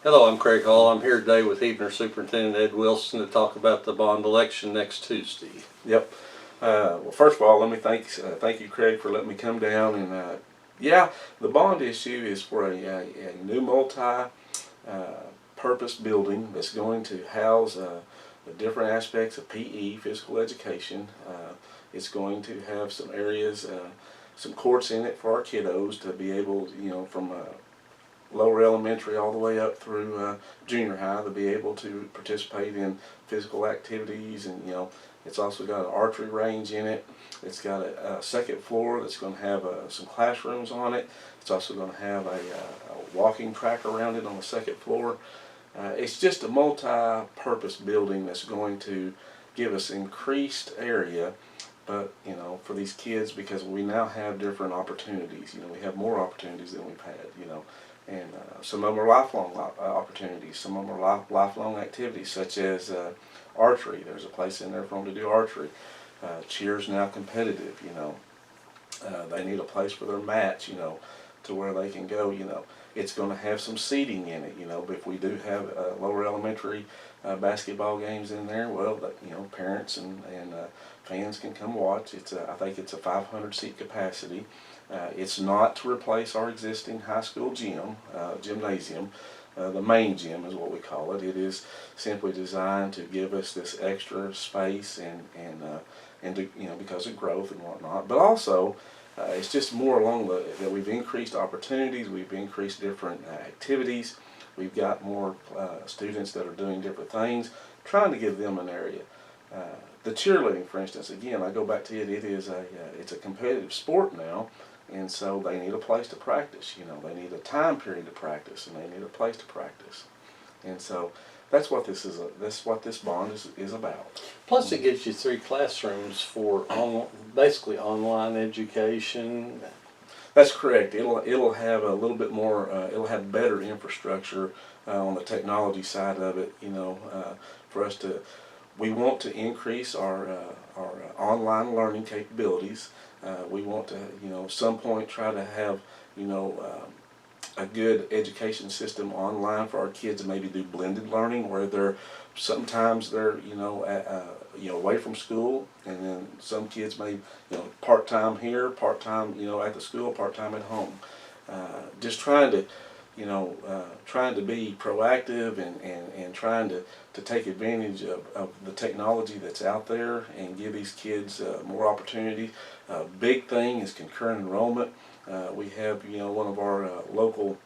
Hello, I'm Craig Hall. I'm here today with Heavener Superintendent Ed Wilson to talk about the bond election next Tuesday. Yep. Well, first of all, let me thank you, Craig, for letting me come down. And yeah, the bond issue is for a new multi-purpose building that's going to house the different aspects of PE, physical education. It's going to have some areas, some courts in it for our kiddos to be able, from lower elementary all the way up through junior high, to be able to participate in physical activities. And it's also got an archery range in it. It's got a second floor that's going to have some classrooms on it. It's also going to have a walking track around it on the second floor. It's just a multi-purpose building that's going to give us increased area, but for these kids, because we now have different opportunities. We have more opportunities than we've had. And some of them are lifelong opportunities. Some of them are lifelong activities, such as archery. There's a place in there for them to do archery. Cheer's now competitive. They need a place for their mats. To where they can go. It's going to have some seating in it. But if we do have lower elementary basketball games in there, well, parents and fans can come watch. I think it's a 500 seat capacity. It's not to replace our existing high school gymnasium. The main gym is what we call it. It is simply designed to give us this extra space and to, because of growth and whatnot. But also, it's just more along that we've increased opportunities, we've increased different activities, we've got more students that are doing different things, trying to give them an area. The cheerleading, for instance, again, I go back to it. It's a competitive sport now, and so they need a place to practice. They need a time period to practice, and they need a place to practice. And so that's what this is. That's what this bond is about. Plus, it gives you 3 classrooms for basically online education. That's correct. It'll have a little bit more. It'll have better infrastructure on the technology side of it. For us to. We want to increase our online learning capabilities. We want to, at some point try to have, a good education system online for our kids, and maybe do blended learning where sometimes they're away from school, and then some kids may part-time here, part-time at the school, part-time at home. Just trying to be proactive and trying to take advantage of the technology that's out there and give these kids more opportunity. Big thing is concurrent enrollment. We have one of our local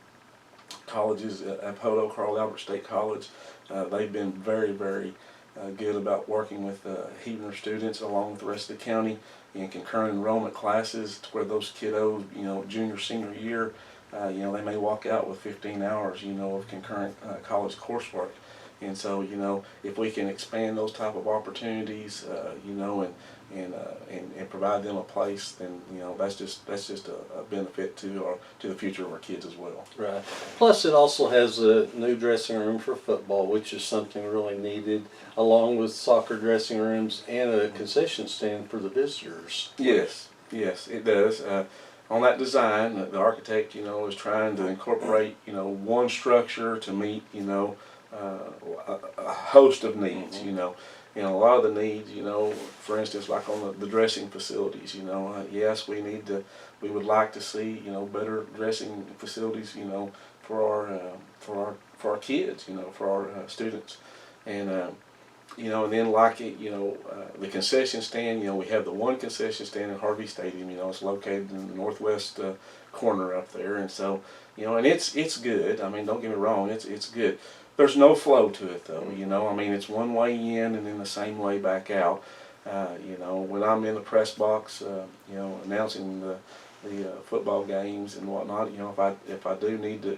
colleges, Apollo, Carl Albert State College. They've been very, very good about working with Heavener students along with the rest of the county in concurrent enrollment classes, to where those kiddos, junior, senior year, they may walk out with 15 hours, of concurrent college coursework. And so, if we can expand those type of opportunities, and provide them a place, then that's just a benefit to the future of our kids as well. Right. Plus, it also has a new dressing room for football, which is something really needed, along with soccer dressing rooms and a concession stand for the visitors. Yes, it does. On that design, the architect, is trying to incorporate, one structure to meet, a host of needs, a lot of the needs, for instance, like on the dressing facilities, yes, we would like to see, better dressing facilities, for our kids, for our students. And and then like the concession stand, we have the one concession stand in Harvey Stadium. It's located in the northwest corner up there, and so and it's good. I mean, don't get me wrong, it's good. There's no flow to it though. It's one way in and then the same way back out. When I'm in the press box, announcing the football games and whatnot, if I do need to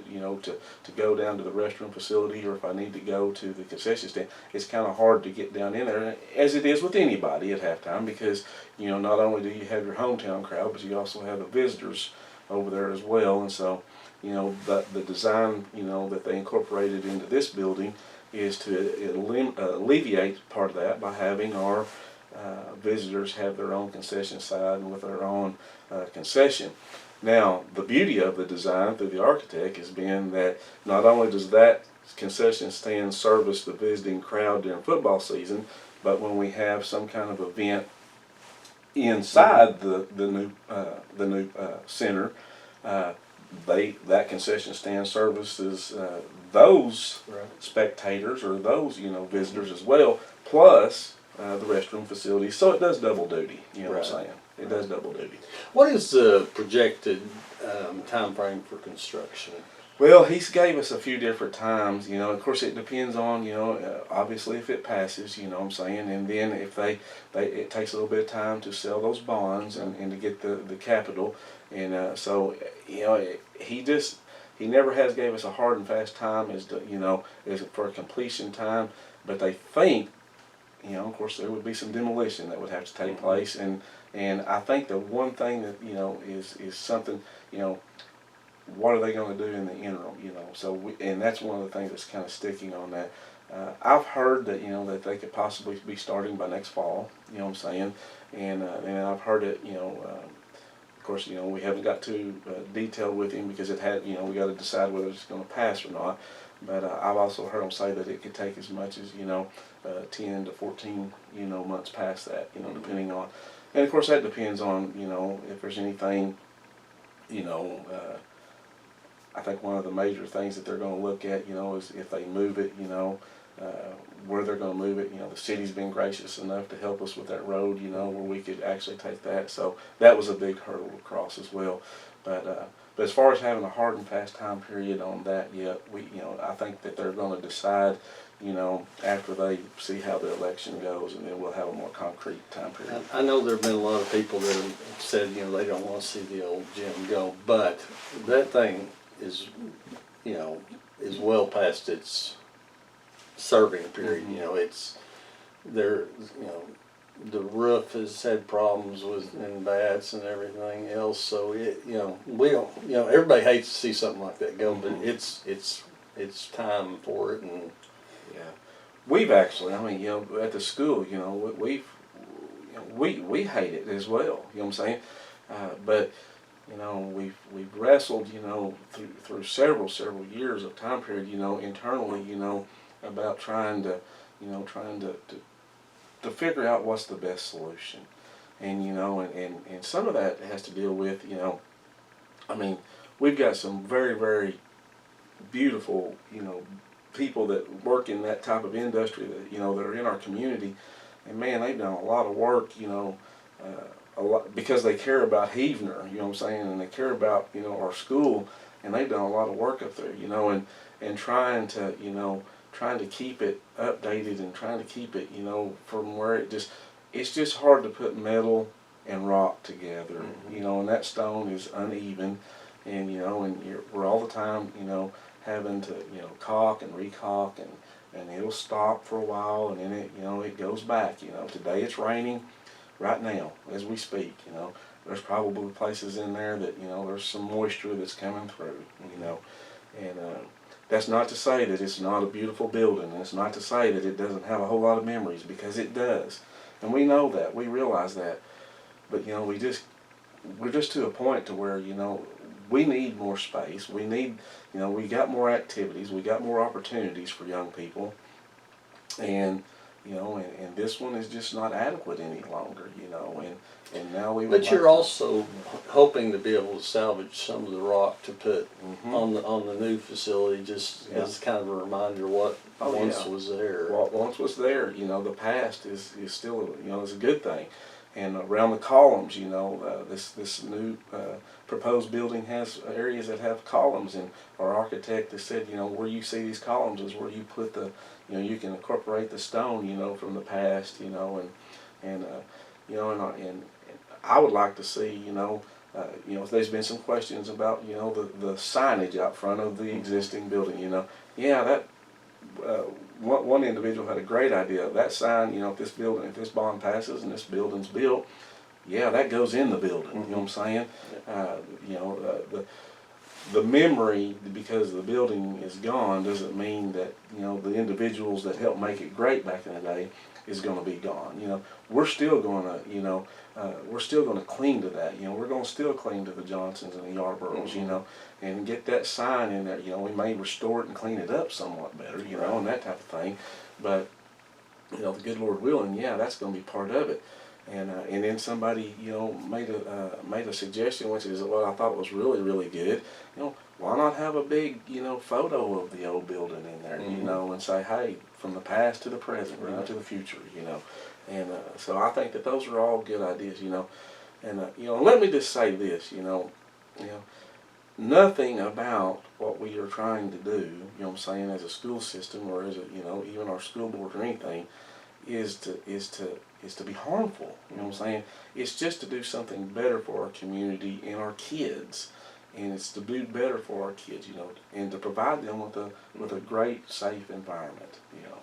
to go down to the restroom facility, or if I need to go to the concession stand, it's kind of hard to get down in there, as it is with anybody at halftime, because not only do you have your hometown crowd, but you also have the visitors over there as well. And so the design that they incorporated into this building is to alleviate part of that by having our visitors have their own concession side with their own concession. Now, the beauty of the design through the architect has been that not only does that concession stand service the visiting crowd during football season, but when we have some kind of event inside the new center, that concession stand services those Right. spectators or those visitors as well, plus the restroom facilities. So it does double duty. You know what I'm Right. saying? It does double duty. What is the projected time frame for construction? Well, he's gave us a few different times, of course it depends on, obviously if it passes, you know what I'm saying, and then if it takes a little bit of time to sell those bonds and to get the capital, and so, he never has gave us a hard and fast time as to, as for a completion time, but they think, of course there would be some demolition that would have to take place, and I think the one thing that, is something, what are they going to do in the interim, so and that's one of the things that's kind of sticking on that. I've heard that, that they could possibly be starting by next fall, you know what I'm saying, and I've heard it, of course, we haven't got too detailed with him because it had, we got to decide whether it's going to pass or not, but I've also heard him say that it could take as much as, 10 to 14, months past that, depending on, and of course that depends on, if there's anything, I think one of the major things that they're going to look at, is if they move it, where they're going to move it. The city's been gracious enough to help us with that road, where we could actually take that. So that was a big hurdle to cross as well. But as far as having a hard and fast time period on that, I think that they're going to decide, after they see how the election goes, and then we'll have a more concrete time period. I know there have been a lot of people that have said, they don't want to see the old gym go, but that thing is, is well past its serving period. It's there. The roof has had problems with and bats and everything else. So we don't. Everybody hates to see something like that go, but it's time for it. And yeah, we've actually. At the school, we hate it as well. You know what I'm saying? But we've wrestled, through several years of time period, internally, about trying to figure out what's the best solution, and and some of that has to deal with, we've got some very, very beautiful, people that work in that type of industry that, that are in our community, and man, they've done a lot of work, a lot, because they care about Heavener, you know what I'm saying, and they care about, our school, and they've done a lot of work up there, and trying to keep it updated and trying to keep it, from where it's just hard to put metal and rock together, and that stone is uneven, and, we're all the time, having to, caulk and recaulk, and it'll stop for a while, and then it, it goes back, today it's raining. Right now, as we speak, there's probably places in there that, there's some moisture that's coming through, and that's not to say that it's not a beautiful building, and it's not to say that it doesn't have a whole lot of memories, because it does, and we know that, we realize that, but, we're just to a point to where, we need more space, we need, we got more activities, we got more opportunities for young people, and and this one is just not adequate any longer, and now we would. But you're also hoping to be able to salvage some of the rock to put on the new facility, just as kind of a reminder what once was there. What once was there, the past is still, is a good thing. And around the columns, this new proposed building has areas that have columns, and our architect has said, where you see these columns is where you put the, you can incorporate the stone, from the past, and I would like to see, there's been some questions about, the signage out front of the existing building, that. One individual had a great idea. That sign, if this bond passes and this building's built, that goes in the building. You know what I'm saying? the memory, because the building is gone, doesn't mean that, you know, the individuals that helped make it great back in the day is going to be gone. You know, we're still going to, you know, we're still going to cling to that. You know, we're going to still cling to the Johnsons and the Yarboroughs, you know, and get that sign in there. You know, we may restore it and clean it up somewhat better, you know, and that type of thing. But, you know, the good Lord willing, yeah, that's going to be part of it. And then somebody, you know, made a suggestion, which is what I thought was really, really good. You know, why not have a big, you know, photo of the old building in there, you know, and say, hey, from the past to the present, you know, to the future, you know. And so I think that those are all good ideas, you know. And you know, let me just say this, you know, nothing about what we are trying to do, you know what I'm saying, as a school system or as a, you know, even our school board or anything, is to be harmful. You know what I'm saying? It's just to do something better for our community and our kids, and it's to do better for our kids, you know, and to provide them with a great, safe environment, you know.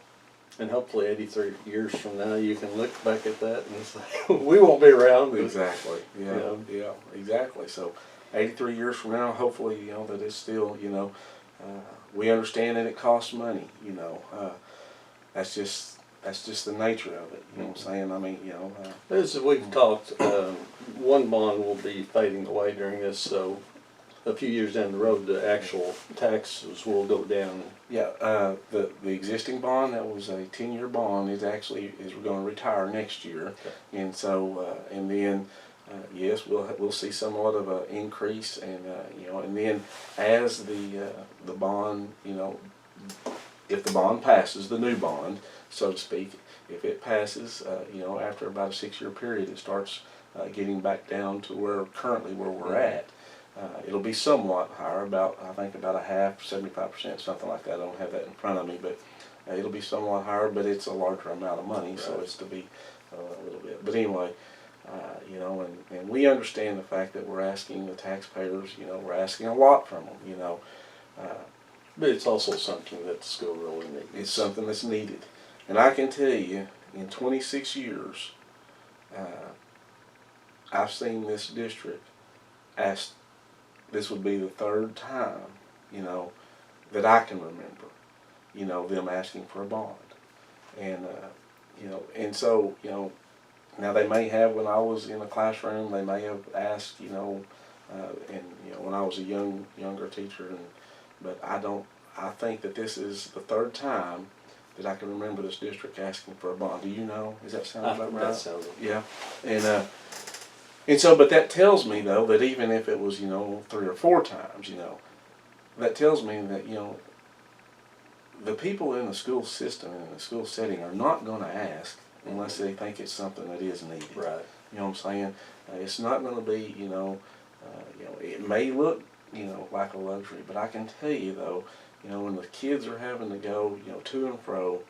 And hopefully 83 years from now you can look back at that and say, we won't be around. But, exactly. Yeah. You know. Yeah. Exactly. So, 83 years from now, hopefully, you know, that it's still, you know, we understand that it costs money. You know, that's just the nature of it. You know what I'm saying? I mean, you know. As we've talked, one bond will be fading away during this, so a few years down the road, the actual taxes will go down. Yeah, the existing bond, that was a 10-year bond, is we're going to retire next year, okay. And so and then yes, we'll see somewhat of an increase, and you know, and then as the bond, you know, if the bond passes, the new bond, so to speak, if it passes, you know, after about a 6-year period, it starts getting back down to where we're at. It'll be somewhat higher, I think about a half, 75%, something like that. I don't have that in front of me, but it'll be somewhat higher, but it's a larger amount of money, right. So it's to be a little bit. But anyway, you know, and we understand the fact that we're asking the taxpayers, you know, we're asking a lot from them, you know. But it's also something that the school really needs. It's something that's needed. And I can tell you, in 26 years, I've seen this district ask. This would be the third time, you know, that I can remember, you know, them asking for a bond. And, you know, and so, you know, now they may have, when I was in a classroom, they may have asked, you know, and, you know, when I was a younger teacher, but I think that this is the third time that I can remember this district asking for a bond. Do you know? Does that sound about right? That sounds yeah. And so, but that tells me, though, that even if it was, you know, 3 or 4 times, you know, that tells me that, you know, the people in the school system and in the school setting are not going to ask unless they think it's something that is needed. Right. You know what I'm saying? It's not going to be, you know, it may look, you know, like a luxury, but I can tell you, though, you know, when the kids are having to go, you know, to and fro,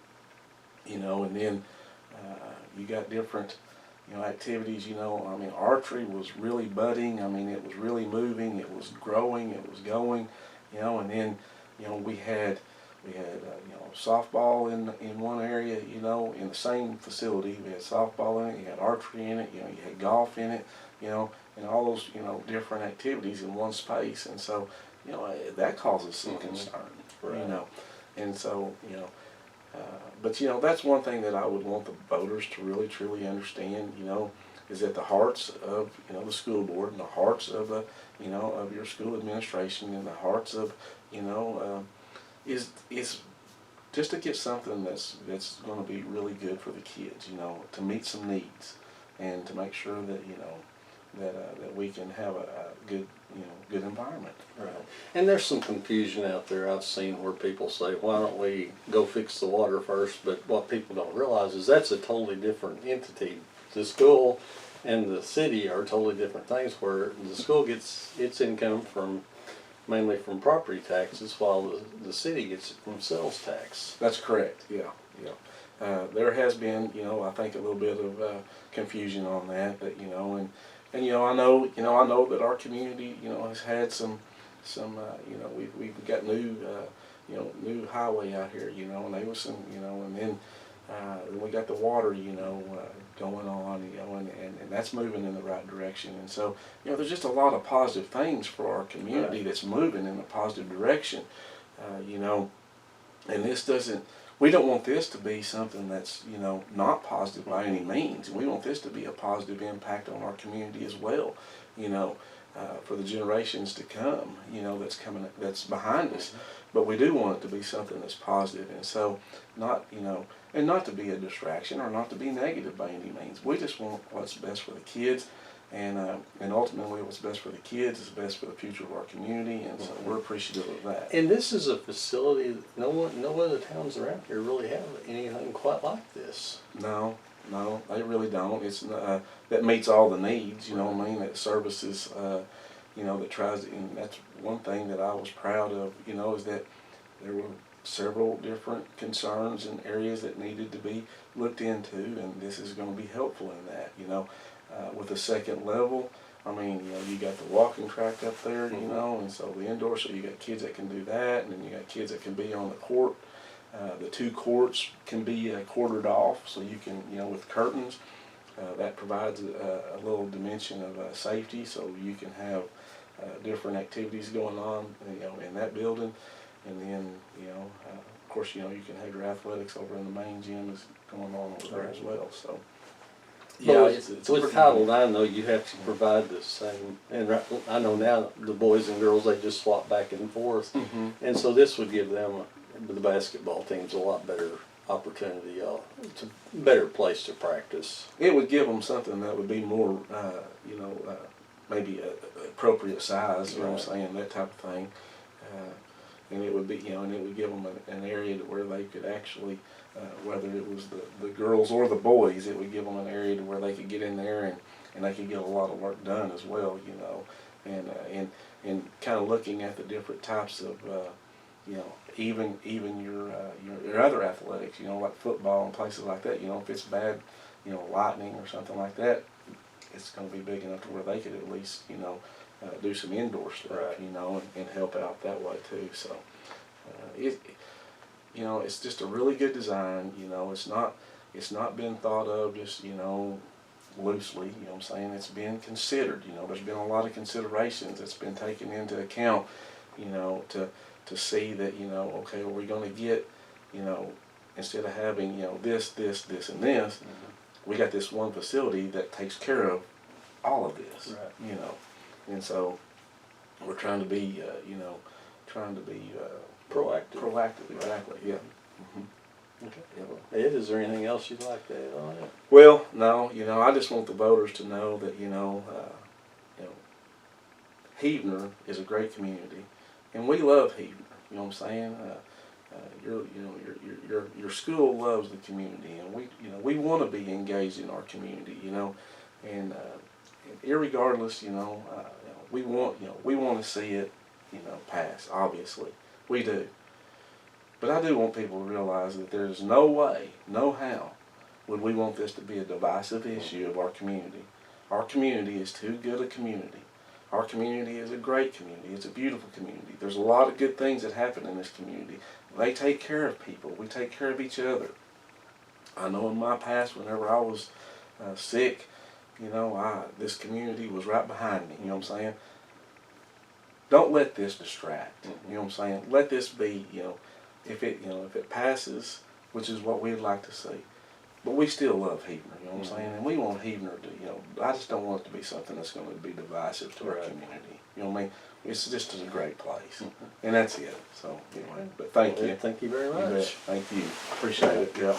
you know, and then you got different, you know, activities, you know, I mean, archery was really budding, I mean, it was really moving, it was growing, it was going, you know, and then, you know, we had you know, softball in one area, you know, in the same facility. We had softball in it, you had archery in it, you know, you had golf in it, you know, and all those, you know, different activities in one space. And so, you know, that causes some concern, right. You know, and so, you know, but, you know, that's one thing that I would want the voters to really, truly understand, you know, is that the hearts of, you know, the school board and the hearts of, you know, of your school administration and the hearts of, you know, is just to get something that's going to be really good for the kids, you know, to meet some needs and to make sure that, you know, that we can have a good, you know, good environment. Right. And there's some confusion out there I've seen where people say, why don't we go fix the water first? But what people don't realize is that's a totally different entity. The school and the city are totally different things, where the school gets its income mainly from property taxes, while the city gets it from sales tax. That's correct. Yeah, yeah. There has been, you know, I think a little bit of confusion on that, but you know, and you know, I know that our community, you know, has had some, you know, we've got new, you know, new highway out here, you know, and there was some, you know, and then, Then we got the water, going on, and that's moving in the right direction. And so, there's just a lot of positive things for our community that's moving in a positive direction. And we don't want this to be something that's, not positive by any means. We want this to be a positive impact on our community as well, for the generations to come, that's behind us. But we do want it to be something that's positive, and so and not to be a distraction or not to be negative by any means. We just want what's best for the kids, and ultimately what's best for the kids is best for the future of our community, and so we're appreciative of that. And this is a facility, no other towns around here really have anything quite like this. No, they really don't. It's that meets all the needs, what I mean, that services, that tries to, and that's one thing that I was proud of, is that there were several different concerns and areas that needed to be looked into, and this is going to be helpful in that, with the second level. I mean, you got the walking track up there, and so the indoor, so you got kids that can do that, and then you got kids that can be on the court. The 2 courts can be quartered off, so you can, with curtains, that provides a little dimension of safety, so you can have different activities going on, in that building. And then, of course, you can have your athletics over in the main gym is going on over there as well. So, Yeah, it's with Title IX though, you have to provide the same, and I know now the boys and girls, they just swap back and forth. And so this would give them, the basketball teams, a lot better opportunity, it's a better place to practice. It would give them something that would be more, maybe a appropriate size, what I'm saying, that type of thing. And it would be, and it would give them an area to where they could actually, whether it was the girls or the boys, it would give them an area to where they could get in there and they could get a lot of work done as well, and kind of looking at the different types of, even your other athletics, like football and places like that, if it's bad, lightning or something like that, it's going to be big enough to where they could at least, do some indoor stuff, and help out that way too. So, it's just a really good design. It's not been thought of just, loosely. What I'm saying, it's been considered. There's been a lot of considerations that's been taken into account. To see that, okay, are we going to get, instead of having, this, and this, we got this one facility that takes care of all of this, and so we're trying to be, Proactive. Proactive, exactly, yeah. Okay. Ed, is there anything else you'd like to add on it? Well, no, I just want the voters to know that, Heavener is a great community, and we love Heavener. You know what I'm saying? Your school loves the community, and we want to be engaged in our community, and irregardless, we want to see it, pass. Obviously, we do. But I do want people to realize that there's no way, no how, would we want this to be a divisive issue of our community. Our community is too good a community. Our community is a great community. It's a beautiful community. There's a lot of good things that happen in this community. They take care of people. We take care of each other. I know in my past, whenever I was sick, this community was right behind me. You know what I'm saying? Don't let this distract. You know what I'm saying? Let this be, if it passes, which is what we'd like to see. But we still love Heavener, you know what I'm saying? And we want Heavener to, I just don't want it to be something that's going to be divisive to our community. You know what I mean? It's just a great place. And that's it. So, anyway, but thank you. Thank you very much. You bet. Thank you. Appreciate it. Yeah.